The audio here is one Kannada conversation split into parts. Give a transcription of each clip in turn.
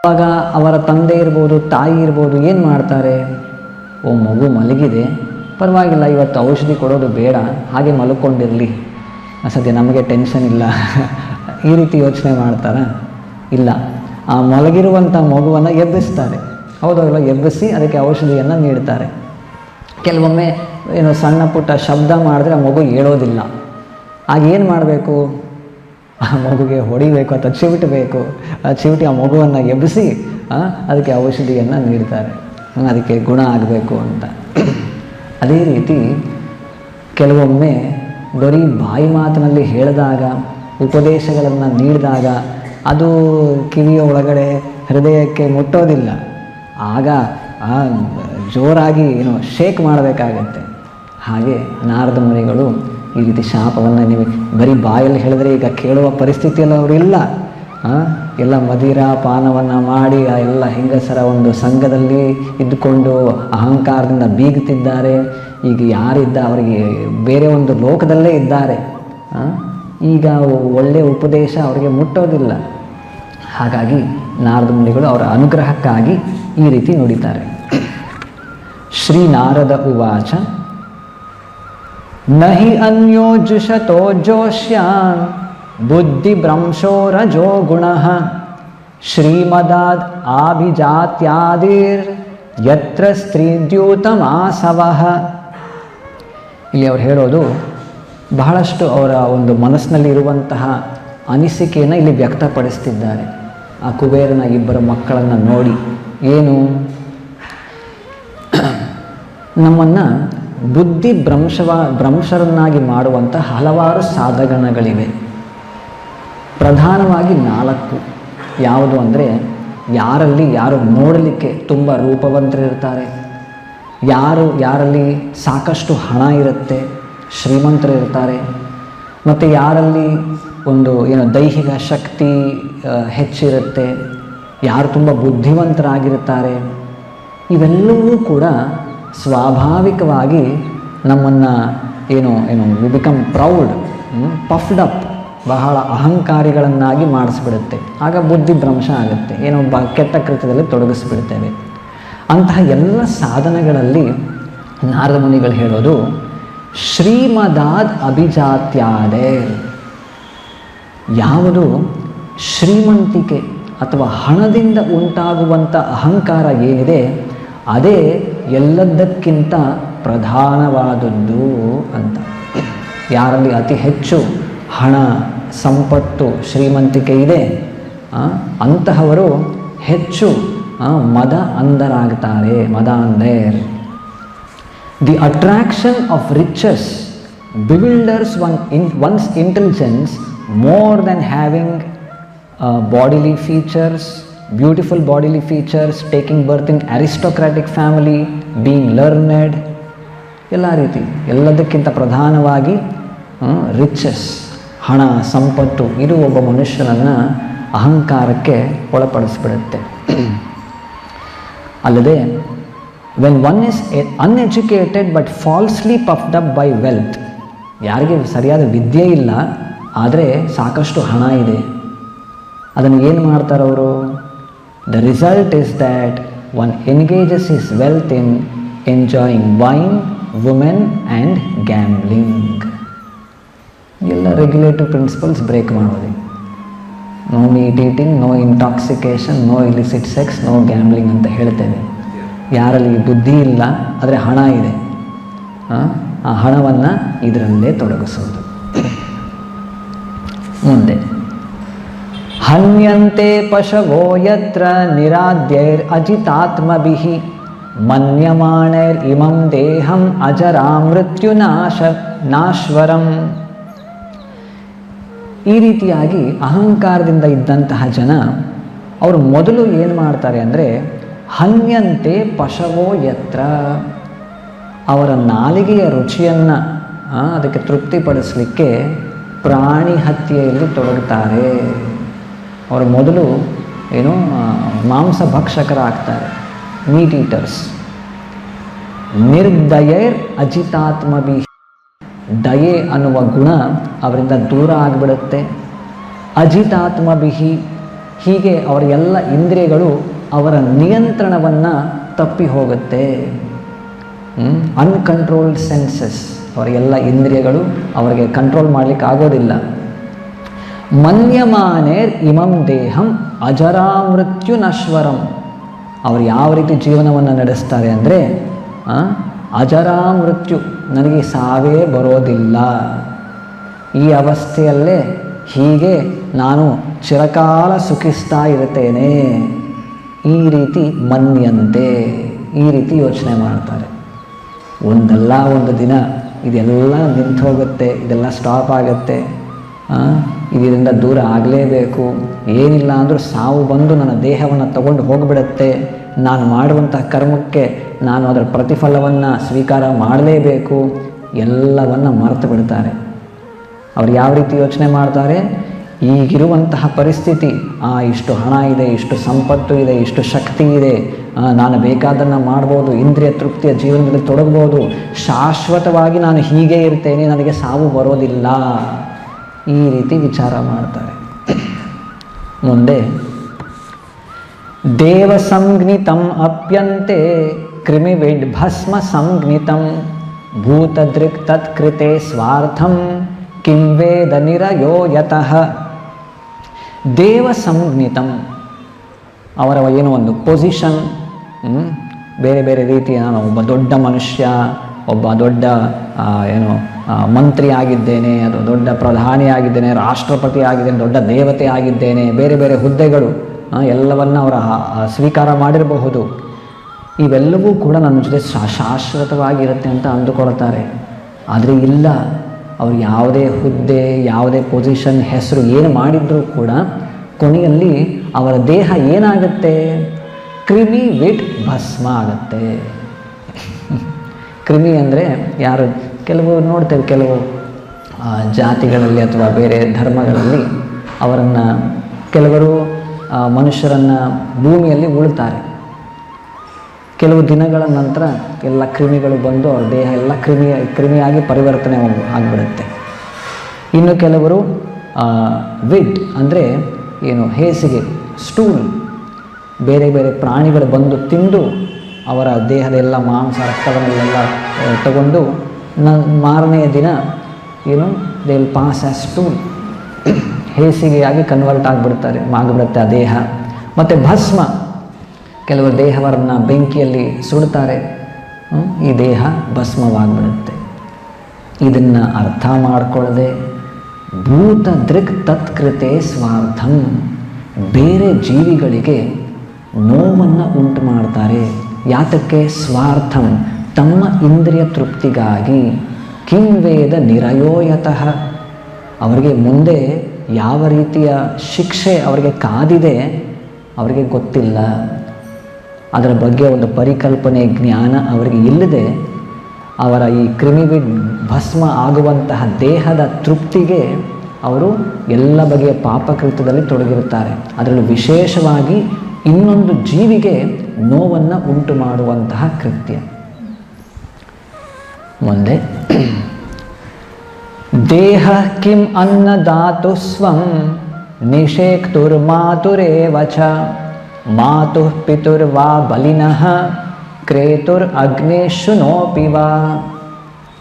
ಆವಾಗ ಅವರ ತಂದೆ ಇರ್ಬೋದು, ತಾಯಿ ಇರ್ಬೋದು, ಏನು ಮಾಡ್ತಾರೆ? ಓ, ಮಗು ಮಲಗಿದೆ, ಪರವಾಗಿಲ್ಲ, ಇವತ್ತು ಔಷಧಿ ಕೊಡೋದು ಬೇಡ, ಹಾಗೆ ಮಲ್ಕೊಂಡಿರಲಿ, ಸದ್ಯ ನಮಗೆ ಟೆನ್ಷನ್ ಇಲ್ಲ ಈ ರೀತಿ ಯೋಚನೆ ಮಾಡ್ತಾರಾ? ಇಲ್ಲ, ಆ ಮಲಗಿರುವಂಥ ಮಗುವನ್ನು ಎಬ್ಬಿಸ್ತಾರೆ. ಹೌದಲ್ಲ, ಎಬ್ಬಿಸಿ ಅದಕ್ಕೆ ಔಷಧಿಯನ್ನು ನೀಡ್ತಾರೆ. ಕೆಲವೊಮ್ಮೆ ಏನು ಸಣ್ಣ ಪುಟ್ಟ ಶಬ್ದ ಮಾಡಿದ್ರೆ ಆ ಮಗು ಹೇಳೋದಿಲ್ಲ. ಆಗ ಏನು ಮಾಡಬೇಕು? ಆ ಮಗುಗೆ ಹೊಡಿಬೇಕು ಅಥವಾ ಚಿವುಟಬೇಕು. ಆ ಚಿವುಟಿ ಆ ಮಗುವನ್ನು ಎಬ್ಬಿಸಿ ಅದಕ್ಕೆ ಔಷಧಿಯನ್ನು ನೀಡ್ತಾರೆ, ಅದಕ್ಕೆ ಗುಣ ಆಗಬೇಕು ಅಂತ. ಅದೇ ರೀತಿ ಕೆಲವೊಮ್ಮೆ ಬರೀ ಬಾಯಿ ಮಾತಿನಲ್ಲಿ ಹೇಳಿದಾಗ, ಉಪದೇಶಗಳನ್ನು ನೀಡಿದಾಗ ಅದು ಕಿವಿಯ ಒಳಗಡೆ ಹೃದಯಕ್ಕೆ ಮುಟ್ಟೋದಿಲ್ಲ. ಆಗ ಜೋರಾಗಿ ಶೇಕ್ ಮಾಡಬೇಕಾಗತ್ತೆ. ಹಾಗೆ ನಾರದ ಮುನಿಗಳು ಈ ರೀತಿ ಶಾಪವನ್ನು ನೀವು ಬರೀ ಬಾಯಲ್ಲಿ ಹೇಳಿದ್ರೆ ಈಗ ಕೇಳುವ ಪರಿಸ್ಥಿತಿಯಲ್ಲಿ ಅವರು ಇಲ್ಲ. ಎಲ್ಲ ಮದಿರಾ ಪಾನವನ್ನು ಮಾಡಿ ಆ ಎಲ್ಲ ಹೆಂಗಸರ ಒಂದು ಸಂಘದಲ್ಲಿ ಇದ್ದುಕೊಂಡು ಅಹಂಕಾರದಿಂದ ಬೀಗುತ್ತಿದ್ದಾರೆ. ಈಗ ಯಾರಿದ್ದ ಅವರಿಗೆ ಬೇರೆ ಒಂದು ಲೋಕದಲ್ಲೇ ಇದ್ದಾರೆ. ಈಗ ಒಳ್ಳೆಯ ಉಪದೇಶ ಅವರಿಗೆ ಮುಟ್ಟೋದಿಲ್ಲ. ಹಾಗಾಗಿ ನಾರದ ಮುನಿಗಳು ಅವರ ಅನುಗ್ರಹಕ್ಕಾಗಿ ಈ ರೀತಿ ನುಡಿತಾರೆ. ಶ್ರೀ ನಾರದ ಉವಾಚ ನಹಿ ಅನ್ಯೋಜುಷತೋ ಜೋಷ್ಯಾನ್ ಬುದ್ಧಿಭ್ರಂಶೋ ರಜೋ ಗುಣಃ ಶ್ರೀಮದಾದ್ ಆಭಿಜಾತ್ಯಾದಿರ್ ಯತ್ರ ಸ್ತ್ರೀದ್ಯೂತಮಾಸವಃ. ಇಲ್ಲಿ ಅವರು ಹೇಳೋದು ಬಹಳಷ್ಟು ಅವರ ಒಂದು ಮನಸ್ಸಿನಲ್ಲಿ ಇರುವಂತಹ ಅನಿಸಿಕೆಯನ್ನು ಇಲ್ಲಿ ವ್ಯಕ್ತಪಡಿಸ್ತಿದ್ದಾರೆ. ಆ ಕುಬೇರನ ಇಬ್ಬರ ಮಕ್ಕಳನ್ನು ನೋಡಿ ಏನು, ನಮ್ಮನ್ನು ಭ್ರಂಶರನ್ನಾಗಿ ಮಾಡುವಂಥ ಹಲವಾರು ಸಾಧನಗಳಿವೆ. ಪ್ರಧಾನವಾಗಿ 4. ಯಾವುದು ಅಂದರೆ, ಯಾರು ನೋಡಲಿಕ್ಕೆ ತುಂಬ ರೂಪವಂತರಿರ್ತಾರೆ, ಯಾರಲ್ಲಿ ಸಾಕಷ್ಟು ಹಣ ಇರುತ್ತೆ, ಶ್ರೀಮಂತರಿರ್ತಾರೆ, ಮತ್ತು ಯಾರಲ್ಲಿ ಒಂದು ದೈಹಿಕ ಶಕ್ತಿ ಹೆಚ್ಚಿರುತ್ತೆ, ಯಾರು ತುಂಬ ಬುದ್ಧಿವಂತರಾಗಿರ್ತಾರೆ, ಇವೆಲ್ಲವೂ ಕೂಡ ಸ್ವಾಭಾವಿಕವಾಗಿ ನಮ್ಮನ್ನು we become proud, puffed up, ಬಹಳ ಅಹಂಕಾರಿಗಳನ್ನಾಗಿ ಮಾಡಿಸ್ಬಿಡುತ್ತೆ. ಆಗ ಬುದ್ಧಿಭ್ರಂಶ ಆಗುತ್ತೆ, ಕೆಟ್ಟ ಕೃತ್ಯದಲ್ಲಿ ತೊಡಗಿಸ್ಬಿಡ್ತೇವೆ. ಅಂತಹ ಎಲ್ಲ ಸಾಧನಗಳಲ್ಲಿ ನಾರದ ಮುನಿಗಳು ಹೇಳೋದು ಶ್ರೀಮದಾದ್ ಅಭಿಜಾತ್ಯಾದೆ. ಯಾವುದು ಶ್ರೀಮಂತಿಕೆ ಅಥವಾ ಹಣದಿಂದ ಉಂಟಾಗುವಂಥ ಅಹಂಕಾರ ಏನಿದೆ, ಅದೇ ಎಲ್ಲದಕ್ಕಿಂತ ಪ್ರಧಾನವಾದದ್ದು ಅಂತ. ಯಾರಲ್ಲಿ ಅತಿ ಹೆಚ್ಚು ಹಣ, ಸಂಪತ್ತು, ಶ್ರೀಮಂತಿಕೆ ಇದೆ, ಅಂತಹವರು ಹೆಚ್ಚು ಮದ ಅಂಧರಾಗ್ತಾರೆ, ಮದ ಅಂಧೇರ್. The attraction of riches bewilders one's intelligence more than having bodily features, beautiful bodily features, taking birth in aristocratic family, being learned, ಎಲ್ಲ ರೀತಿ ಎಲ್ಲದಕ್ಕಿಂತ ಪ್ರಧಾನವಾಗಿ ರಿಚಸ್, ಹಣ, ಸಂಪತ್ತು, ಇದು ಒಬ್ಬ ಮನುಷ್ಯನನ್ನು ಅಹಂಕಾರಕ್ಕೆ ಒಳಪಡಿಸ್ಬಿಡುತ್ತೆ. ಅಲ್ಲದೆ when one is uneducated but falsely puffed up by wealth, ಯಾರಿಗೆ ಸರಿಯಾದ ವಿದ್ಯೆ ಇಲ್ಲ ಆದರೆ ಸಾಕಷ್ಟು ಹಣ ಇದೆ, ಅದನ್ನು ಏನು ಮಾಡ್ತಾರೆ ಅವರು? The result is that one engages his wealth in enjoying wine, women and gambling. ಎಲ್ಲ ರೆಗ್ಯುಲೇಟಿವ್ ಪ್ರಿನ್ಸಿಪಲ್ಸ್ ಬ್ರೇಕ್ ಮಾಡೋದು. No meat eating, no intoxication, no illicit sex, no gambling ಅಂತ ಹೇಳ್ತೇವೆ. ಯಾರಲ್ಲಿ ಬುದ್ಧಿ ಇಲ್ಲ ಆದರೆ ಹಣ ಇದೆ, ಆ ಹಣವನ್ನು ಇದರಲ್ಲೇ ತೊಡಗಿಸೋದು. ಮುಂದೆ ಹನ್ಯಂತೆ ಪಶವೋ ಯತ್ರ ನಿರಾದ್ಯೈರ್ ಅಜಿತಾತ್ಮಭಿಃ ಮನ್ಯಮಾಣೈರ್ ಇಮಂ ದೇಹಂ ಅಜರಾ ಮೃತ್ಯುನಾಶ್ವರಂ. ಈ ರೀತಿಯಾಗಿ ಅಹಂಕಾರದಿಂದ ಇದ್ದಂತಹ ಜನ ಅವರು ಮೊದಲು ಏನು ಮಾಡ್ತಾರೆ ಅಂದರೆ, ಹನ್ಯಂತೆ ಪಶವೋ ಯತ್ರ, ಅವರ ನಾಲಿಗೆಯ ರುಚಿಯನ್ನು ಅದಕ್ಕೆ ತೃಪ್ತಿಪಡಿಸಲಿಕ್ಕೆ ಪ್ರಾಣಿ ಹತ್ಯೆಯಲ್ಲಿ ತೊಡಗುತ್ತಾರೆ. ಅವರು ಮೊದಲು ಮಾಂಸ ಭಕ್ಷಕರಾಗ್ತಾರೆ, ಮೀಟ್ ಈಟರ್ಸ್. ನಿರ್ದಯೈರ್ ಅಜಿತಾತ್ಮಭಿ, ದಯೆ ಅನ್ನುವ ಗುಣ ಅವರಿಂದ ದೂರ ಆಗಿಬಿಡುತ್ತೆ. ಅಜಿತಾತ್ಮಭಿಹಿ, ಹೀಗೆ ಅವರ ಎಲ್ಲ ಇಂದ್ರಿಯಗಳು ಅವರ ನಿಯಂತ್ರಣವನ್ನು ತಪ್ಪಿ ಹೋಗುತ್ತೆ. ಅನ್ಕಂಟ್ರೋಲ್ಡ್ ಸೆನ್ಸಸ್, ಅವರ ಎಲ್ಲ ಇಂದ್ರಿಯಗಳು ಅವರಿಗೆ ಕಂಟ್ರೋಲ್ ಮಾಡಲಿಕ್ಕೆ ಆಗೋದಿಲ್ಲ. ಮನ್ಯಮಾನೇರ್ ಇಮಂ ದೇಹಂ ಅಜರಾಮೃತ್ಯು ನಶ್ವರಂ. ಅವರು ಯಾವ ರೀತಿ ಜೀವನವನ್ನು ನಡೆಸ್ತಾರೆ ಅಂದರೆ ಅಜರಾಮೃತ್ಯು, ನನಗೆ ಸಾವೇ ಬರೋದಿಲ್ಲ, ಈ ಅವಸ್ಥೆಯಲ್ಲೇ ಹೀಗೆ ನಾನು ಚಿರಕಾಲ ಸುಖಿಸ್ತಾ ಇರುತ್ತೇನೆ, ಈ ರೀತಿ ಮನ್ಯಂತೆ, ಈ ರೀತಿ ಯೋಚನೆ ಮಾಡ್ತಾರೆ. ಒಂದಲ್ಲ ಒಂದು ದಿನ ಇದೆಲ್ಲ ನಿಂತು ಹೋಗುತ್ತೆ, ಇದೆಲ್ಲ ಸ್ಟಾಪ್ ಆಗುತ್ತೆ, ಇದರಿಂದ ದೂರ ಆಗಲೇಬೇಕು, ಏನಿಲ್ಲ ಅಂದರೂ ಸಾವು ಬಂದು ನನ್ನ ದೇಹವನ್ನು ತಗೊಂಡು ಹೋಗಿಬಿಡುತ್ತೆ, ನಾನು ಮಾಡುವಂತಹ ಕರ್ಮಕ್ಕೆ ನಾನು ಅದರ ಪ್ರತಿಫಲವನ್ನು ಸ್ವೀಕಾರ ಮಾಡಲೇಬೇಕು, ಎಲ್ಲವನ್ನು ಮರೆತು ಬಿಡ್ತಾರೆ. ಅವ್ರು ಯಾವ ರೀತಿ ಯೋಚನೆ ಮಾಡ್ತಾರೆ, ಈಗಿರುವಂತಹ ಪರಿಸ್ಥಿತಿ, ಇಷ್ಟು ಹಣ ಇದೆ, ಇಷ್ಟು ಸಂಪತ್ತು ಇದೆ, ಇಷ್ಟು ಶಕ್ತಿ ಇದೆ, ನಾನು ಬೇಕಾದನ್ನು ಮಾಡ್ಬೋದು, ಇಂದ್ರಿಯ ತೃಪ್ತಿಯ ಜೀವನದಲ್ಲಿ ತೊಡಗ್ಬೋದು, ಶಾಶ್ವತವಾಗಿ ನಾನು ಹೀಗೆ ಇರ್ತೇನೆ, ನನಗೆ ಸಾವು ಬರೋದಿಲ್ಲ, ಈ ರೀತಿ ವಿಚಾರ ಮಾಡ್ತಾರೆ. ಮುಂದೆ ದೇವ ಸಂಜ್ಞಿತಂ ಅಪ್ಯಂತೆ ಕ್ರಿಮಿವಿಡ್ ಭಸ್ಮ ಸಂಜ್ಞಿತಂ ಭೂತದೃಕ್ ತತ್ಕೃತೆ ಸ್ವಾರ್ಥಂ ಕಿಂ ವೇದ ನಿರಯೋ ಯತಃ. ದೇವ ಸಂಜ್ಞಿತಂ, ಅವರ ಏನೋ ಒಂದು ಪೊಸಿಷನ್, ಬೇರೆ ಬೇರೆ ರೀತಿಯ, ನಾನು ಒಬ್ಬ ದೊಡ್ಡ ಮನುಷ್ಯ, ಒಬ್ಬ ದೊಡ್ಡ ಮಂತ್ರಿ ಆಗಿದ್ದೇನೆ, ಅದು ದೊಡ್ಡ ಪ್ರಧಾನಿ ಆಗಿದ್ದೇನೆ, ರಾಷ್ಟ್ರಪತಿ ಆಗಿದ್ದೇನೆ, ದೊಡ್ಡ ದೇವತೆ ಆಗಿದ್ದೇನೆ, ಬೇರೆ ಬೇರೆ ಹುದ್ದೆಗಳು ಎಲ್ಲವನ್ನು ಅವರ ಸ್ವೀಕಾರ ಮಾಡಿರಬಹುದು. ಇವೆಲ್ಲವೂ ಕೂಡ ನನ್ನ ಜೊತೆ ಶಾಶ್ವತವಾಗಿರುತ್ತೆ ಅಂತ ಅಂದುಕೊಳ್ತಾರೆ. ಆದರೆ ಇಲ್ಲ, ಅವರು ಯಾವುದೇ ಹುದ್ದೆ, ಯಾವುದೇ ಪೊಸಿಷನ್, ಹೆಸರು ಏನು ಮಾಡಿದರೂ ಕೂಡ ಕೊನೆಯಲ್ಲಿ ಅವರ ದೇಹ ಏನಾಗುತ್ತೆ, ಕ್ರಿಮಿ ವಿಟ್ ಭಸ್ಮ ಆಗುತ್ತೆ. ಕ್ರಿಮಿ ಅಂದರೆ ಯಾರು, ಕೆಲವು ನೋಡ್ತೇವೆ, ಕೆಲವು ಜಾತಿಗಳಲ್ಲಿ ಅಥವಾ ಬೇರೆ ಧರ್ಮಗಳಲ್ಲಿ ಅವರನ್ನು, ಕೆಲವರು ಮನುಷ್ಯರನ್ನು ಭೂಮಿಯಲ್ಲಿ ಉಳ್ತಾರೆ, ಕೆಲವು ದಿನಗಳ ನಂತರ ಎಲ್ಲ ಕ್ರಿಮಿಗಳು ಬಂದು ಅವ್ರ ದೇಹ ಎಲ್ಲ ಕ್ರಿಮಿಯಾಗಿ ಪರಿವರ್ತನೆ ಆಗಿಬಿಡುತ್ತೆ. ಇನ್ನು ಕೆಲವರು ವಿಡ್ ಅಂದರೆ ಹೇಸಿಗೆ, ಸ್ಟೂಲ್, ಬೇರೆ ಬೇರೆ ಪ್ರಾಣಿಗಳು ಬಂದು ತಿಂದು ಅವರ ದೇಹದ ಎಲ್ಲ ಮಾಂಸ ರಕ್ತವನ್ನೆಲ್ಲ ತಗೊಂಡು ಮಾರನೆಯ ದಿನ they will pass as stool, ಹೇಸಿಗೆಯಾಗಿ ಕನ್ವರ್ಟ್ ಆಗಿಬಿಡುತ್ತೆ ಆ ದೇಹ. ಮತ್ತು ಭಸ್ಮ, ಕೆಲವರು ದೇಹವರನ್ನು ಬೆಂಕಿಯಲ್ಲಿ ಸುಡ್ತಾರೆ, ಈ ದೇಹ ಭಸ್ಮವಾಗಿಬಿಡುತ್ತೆ. ಇದನ್ನು ಅರ್ಥ ಮಾಡಿಕೊಳ್ಳದೆ ಭೂತ ದೃಕ್ ತತ್ಕೃತೆ ಸ್ವಾರ್ಥಂ, ಬೇರೆ ಜೀವಿಗಳಿಗೆ ನೋವನ್ನು ಉಂಟು ಮಾಡ್ತಾರೆ. ಯಾತಕ್ಕೆ? ಸ್ವಾರ್ಥಂ, ತಮ್ಮ ಇಂದ್ರಿಯ ತೃಪ್ತಿಗಾಗಿ. ಕಿಂ ವೇದ ನಿರಯೋಯತಃ, ಅವರಿಗೆ ಮುಂದೆ ಯಾವ ರೀತಿಯ ಶಿಕ್ಷೆ ಅವರಿಗೆ ಕಾದಿದೆ ಅವರಿಗೆ ಗೊತ್ತಿಲ್ಲ. ಅದರ ಬಗ್ಗೆ ಒಂದು ಪರಿಕಲ್ಪನೆ, ಜ್ಞಾನ ಅವರಿಗೆ ಇಲ್ಲದೆ ಅವರ ಈ ಕ್ರಿಮಿವಿಡ್ ಭಸ್ಮ ಆಗುವಂತಹ ದೇಹದ ತೃಪ್ತಿಗೆ ಅವರು ಎಲ್ಲ ಬಗೆಯ ಪಾಪಕೃತ್ಯದಲ್ಲಿ ತೊಡಗಿರುತ್ತಾರೆ. ಅದರಲ್ಲೂ ವಿಶೇಷವಾಗಿ ಇನ್ನೊಂದು ಜೀವಿಗೆ ನೋವನ್ನು ಉಂಟು ಮಾಡುವಂತಹ ಕೃತ್ಯ. ಮುಂದೆ ದೇಹ ಕಿಂ ಅನ್ನದಾತು ಸ್ವಂ ನಿಷೇಕ್ತುರ್ಮಾತುರೇವ ಚ ಮಾತುಃ ಪಿತುರ್ವಾ ಬಲಿನಃ ಕ್ರೇತುರ್ ಅಗ್ನೇಶುನೋಪಿ ವಾ.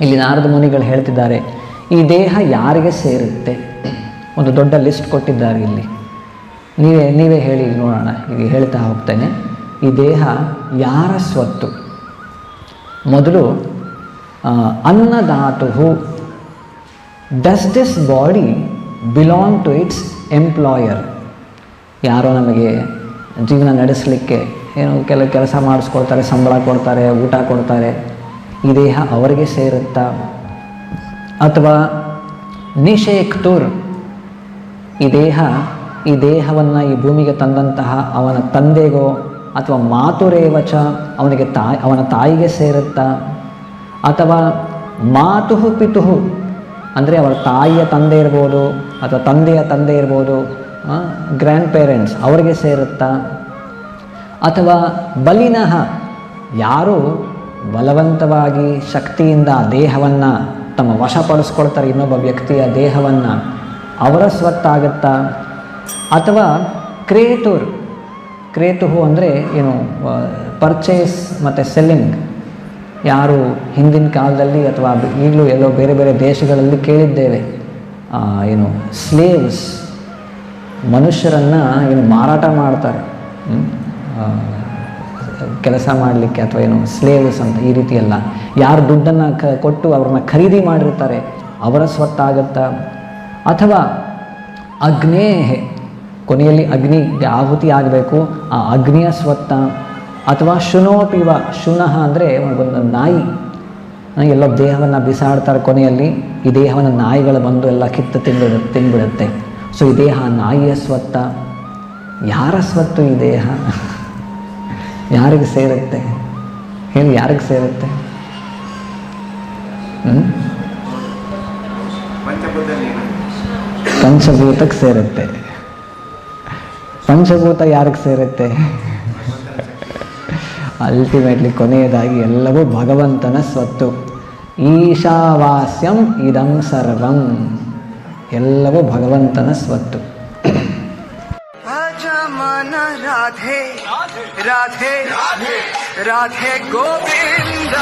ಇಲ್ಲಿ ನಾರದ ಮುನಿಗಳು ಹೇಳ್ತಿದ್ದಾರೆ, ಈ ದೇಹ ಯಾರಿಗೆ ಸೇರುತ್ತೆ? ಒಂದು ದೊಡ್ಡ ಲಿಸ್ಟ್ ಕೊಟ್ಟಿದ್ದಾರೆ ಇಲ್ಲಿ, ನೀವೇ ಹೇಳಿ ನೋಡೋಣ. ಈಗ ಹೇಳ್ತಾ ಹೋಗ್ತೇನೆ, ಈ ದೇಹ ಯಾರ ಸ್ವತ್ತು? ಮೊದಲು ಅನ್ನದಾತು, does this body belong to its employer? ಯಾರೋ ನಮಗೆ ಜೀವನ ನಡೆಸಲಿಕ್ಕೆ ಕೆಲಸ ಮಾಡಿಸ್ಕೊಳ್ತಾರೆ, ಸಂಬಳ ಕೊಡ್ತಾರೆ, ಊಟ ಕೊಡ್ತಾರೆ, ಈ ದೇಹ ಅವರಿಗೆ ಸೇರುತ್ತಾ? ಅಥವಾ ನಿಷೇಕ್ತುರ್, ಈ ದೇಹವನ್ನು ಈ ಭೂಮಿಗೆ ತಂದಂತಹ ಅವನ ತಂದೆಗೋ ಅಥವಾ ಮಾತುರೇವಚ ಅವನ ತಾಯಿಗೆ ಸೇರುತ್ತಾ? ಅಥವಾ ಮಾತುಃ ಪಿತುಃ ಅಂದರೆ ಅವರ ತಾಯಿಯ ತಂದೆ ಇರ್ಬೋದು ಅಥವಾ ತಂದೆಯ ತಂದೆ ಇರ್ಬೋದು, ಗ್ರ್ಯಾಂಡ್ ಪೇರೆಂಟ್ಸ್, ಅವರಿಗೆ ಸೇರುತ್ತಾ? ಅಥವಾ ಬಲಿನಃ, ಯಾರು ಬಲವಂತವಾಗಿ ಶಕ್ತಿಯಿಂದ ದೇಹವನ್ನು ತಮ್ಮ ವಶಪಡಿಸ್ಕೊಳ್ತಾರೆ, ಇನ್ನೊಬ್ಬ ವ್ಯಕ್ತಿಯ ದೇಹವನ್ನು, ಅವರ ಸ್ವತ್ತಾಗುತ್ತಾ? ಅಥವಾ ಕ್ರೇತುಹು ಅಂದರೆ ಏನು, ಪರ್ಚೇಸ್ ಮತ್ತು ಸೆಲ್ಲಿಂಗ್. ಯಾರು ಹಿಂದಿನ ಕಾಲದಲ್ಲಿ ಅಥವಾ ಈಗಲೂ ಎಲ್ಲೋ ಬೇರೆ ಬೇರೆ ದೇಶಗಳಲ್ಲಿ ಕೇಳಿದ್ದೇವೆ, ಏನು ಸ್ಲೇವ್ಸ್, ಮನುಷ್ಯರನ್ನು ಏನು ಮಾರಾಟ ಮಾಡ್ತಾರೆ ಕೆಲಸ ಮಾಡಲಿಕ್ಕೆ, ಅಥವಾ ಏನು ಸ್ಲೇವ್ಸ್ ಅಂತ ಈ ರೀತಿ ಎಲ್ಲ. ಯಾರು ದುಡ್ಡನ್ನು ಕೊಟ್ಟು ಅವ್ರನ್ನ ಖರೀದಿ ಮಾಡಿರ್ತಾರೆ ಅವರ ಸ್ವತ್ತಾಗುತ್ತಾ, ಅಥವಾ ಅಗ್ನೇಹೆ, ಕೊನೆಯಲ್ಲಿ ಅಗ್ನಿಗೆ ಆಹುತಿ ಆಗಬೇಕು, ಆ ಅಗ್ನಿಯ ಸ್ವತ್ತ, ಅಥವಾ ಶುನೋಪಿವ, ಶುನಃ ಅಂದರೆ ಒಂದು ನಾಯಿ, ಎಲ್ಲೋ ದೇಹವನ್ನು ಬಿಸಾಡ್ತಾರೆ, ಕೊನೆಯಲ್ಲಿ ಈ ದೇಹವನ್ನು ನಾಯಿಗಳು ಬಂದು ಎಲ್ಲ ಕಿತ್ತು ತಿಂದ್ಬಿಡುತ್ತೆ. ಸೊ ಈ ದೇಹ ನಾಯಿಯ ಸ್ವತ್ತ. ಯಾರ ಸ್ವತ್ತು ಈ ದೇಹ? ಯಾರಿಗೆ ಸೇರುತ್ತೆ ಹೇಳಿ, ಯಾರಿಗೆ ಸೇರುತ್ತೆ? ಪಂಚಭೂತಕ್ಕೆ ಸೇರುತ್ತೆ. ಪಂಚಭೂತ ಯಾರಿಗೆ ಸೇರುತ್ತೆ? ಅಲ್ಟಿಮೇಟ್ಲಿ ಕೊನೆಯದಾಗಿ ಎಲ್ಲವೂ ಭಗವಂತನ ಸ್ವತ್ತು. ಈಶಾವಾಸ್ಯಂ ಇದಂ ಸರ್ವಂ, ಎಲ್ಲವೂ ಭಗವಂತನ ಸ್ವತ್ತು. ರಾಧೆ ರಾಧೆ ರಾಧೆ ರಾಧೆ ಗೋವಿಂದ.